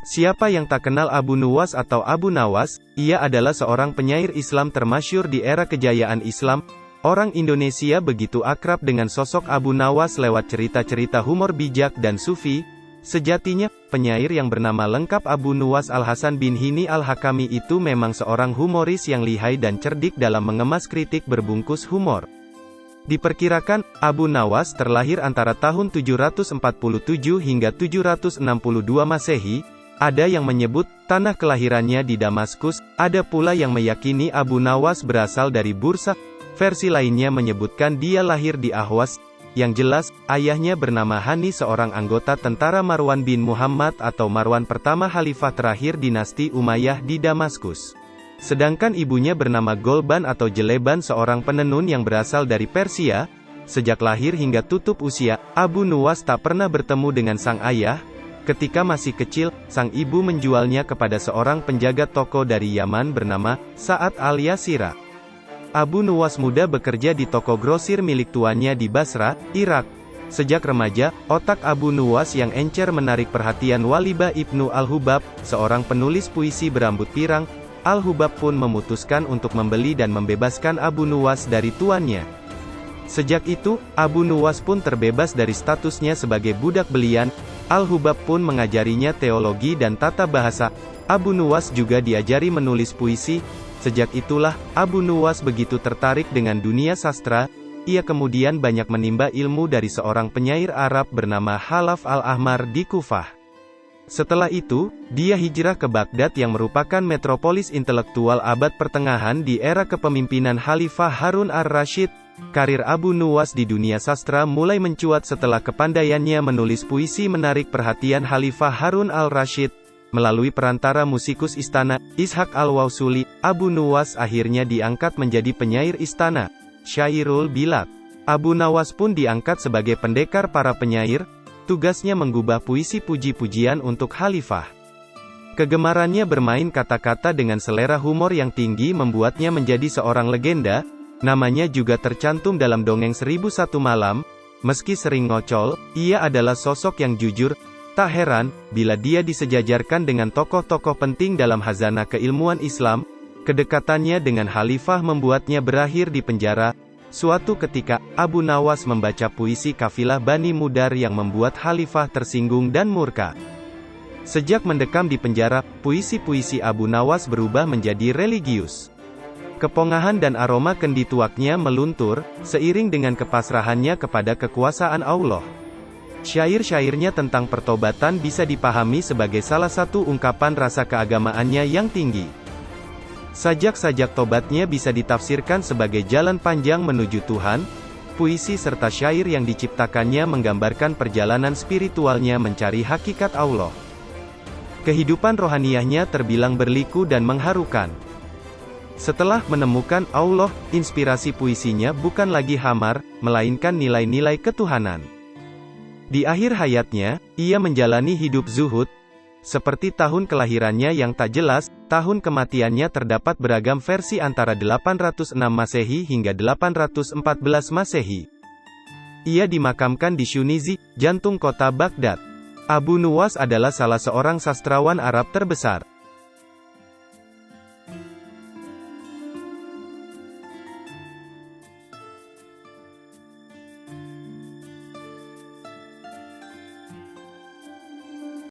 Siapa yang tak kenal Abu Nuwas atau Abu Nawas? Ia adalah seorang penyair Islam termasyhur di era kejayaan Islam. Orang Indonesia begitu akrab dengan sosok Abu Nawas lewat cerita-cerita humor bijak dan sufi. Sejatinya, penyair yang bernama lengkap Abu Nuwas Al-Hasan bin Hini Al-Hakami itu memang seorang humoris yang lihai dan cerdik dalam mengemas kritik berbungkus humor. Diperkirakan, Abu Nawas terlahir antara tahun 747 hingga 762 Masehi. Ada yang menyebut, tanah kelahirannya di Damaskus, ada pula yang meyakini Abu Nawas berasal dari Bursa, versi lainnya menyebutkan dia lahir di Ahwas. Yang jelas, ayahnya bernama Hani, seorang anggota tentara Marwan bin Muhammad atau Marwan pertama Khalifah terakhir dinasti Umayyah di Damaskus. Sedangkan ibunya bernama Golban atau Jeleban, seorang penenun yang berasal dari Persia. Sejak lahir hingga tutup usia, Abu Nuwas tak pernah bertemu dengan sang ayah. Ketika masih kecil, sang ibu menjualnya kepada seorang penjaga toko dari Yaman bernama Sa'ad al-Yasira. Abu Nuwas muda bekerja di toko grosir milik tuannya di Basra, Irak. Sejak remaja, otak Abu Nuwas yang encer menarik perhatian Walibah ibnu Al-Hubab, seorang penulis puisi berambut pirang. Al-Hubab pun memutuskan untuk membeli dan membebaskan Abu Nuwas dari tuannya. Sejak itu, Abu Nuwas pun terbebas dari statusnya sebagai budak belian. Al-Hubab pun mengajarinya teologi dan tata bahasa. Abu Nuwas juga diajari menulis puisi. Sejak itulah, Abu Nuwas begitu tertarik dengan dunia sastra. Ia kemudian banyak menimba ilmu dari seorang penyair Arab bernama Khalaf al-Ahmar di Kufah. Setelah itu, dia hijrah ke Baghdad yang merupakan metropolis intelektual abad pertengahan di era kepemimpinan Khalifah Harun ar-Rasyid. Karir Abu Nuwas di dunia sastra mulai mencuat setelah kepandaiannya menulis puisi menarik perhatian Khalifah Harun al-Rasyid. Melalui perantara musikus istana, Ishaq al-Wausuli, Abu Nuwas akhirnya diangkat menjadi penyair istana, Syairul Bilad. Abu Nawas pun diangkat sebagai pendekar para penyair. Tugasnya menggubah puisi puji-pujian untuk Khalifah. Kegemarannya bermain kata-kata dengan selera humor yang tinggi membuatnya menjadi seorang legenda. Namanya juga tercantum dalam dongeng 1001 Malam. Meski sering ngocol, ia adalah sosok yang jujur. Tak heran, bila dia disejajarkan dengan tokoh-tokoh penting dalam khazanah keilmuan Islam. Kedekatannya dengan Khalifah membuatnya berakhir di penjara. Suatu ketika, Abu Nawas membaca puisi kafilah Bani Mudar yang membuat Khalifah tersinggung dan murka. Sejak mendekam di penjara, puisi-puisi Abu Nawas berubah menjadi religius. Kepongahan dan aroma kendi tuaknya meluntur, seiring dengan kepasrahannya kepada kekuasaan Allah. Syair-syairnya tentang pertobatan bisa dipahami sebagai salah satu ungkapan rasa keagamaannya yang tinggi. Sajak-sajak tobatnya bisa ditafsirkan sebagai jalan panjang menuju Tuhan. Puisi serta syair yang diciptakannya menggambarkan perjalanan spiritualnya mencari hakikat Allah. Kehidupan rohaniyahnya terbilang berliku dan mengharukan. Setelah menemukan Allah, inspirasi puisinya bukan lagi hamar, melainkan nilai-nilai ketuhanan. Di akhir hayatnya, ia menjalani hidup zuhud. Seperti tahun kelahirannya yang tak jelas, tahun kematiannya terdapat beragam versi antara 806 Masehi hingga 814 Masehi. Ia dimakamkan di Shunizi, jantung kota Baghdad. Abu Nuwas adalah salah seorang sastrawan Arab terbesar.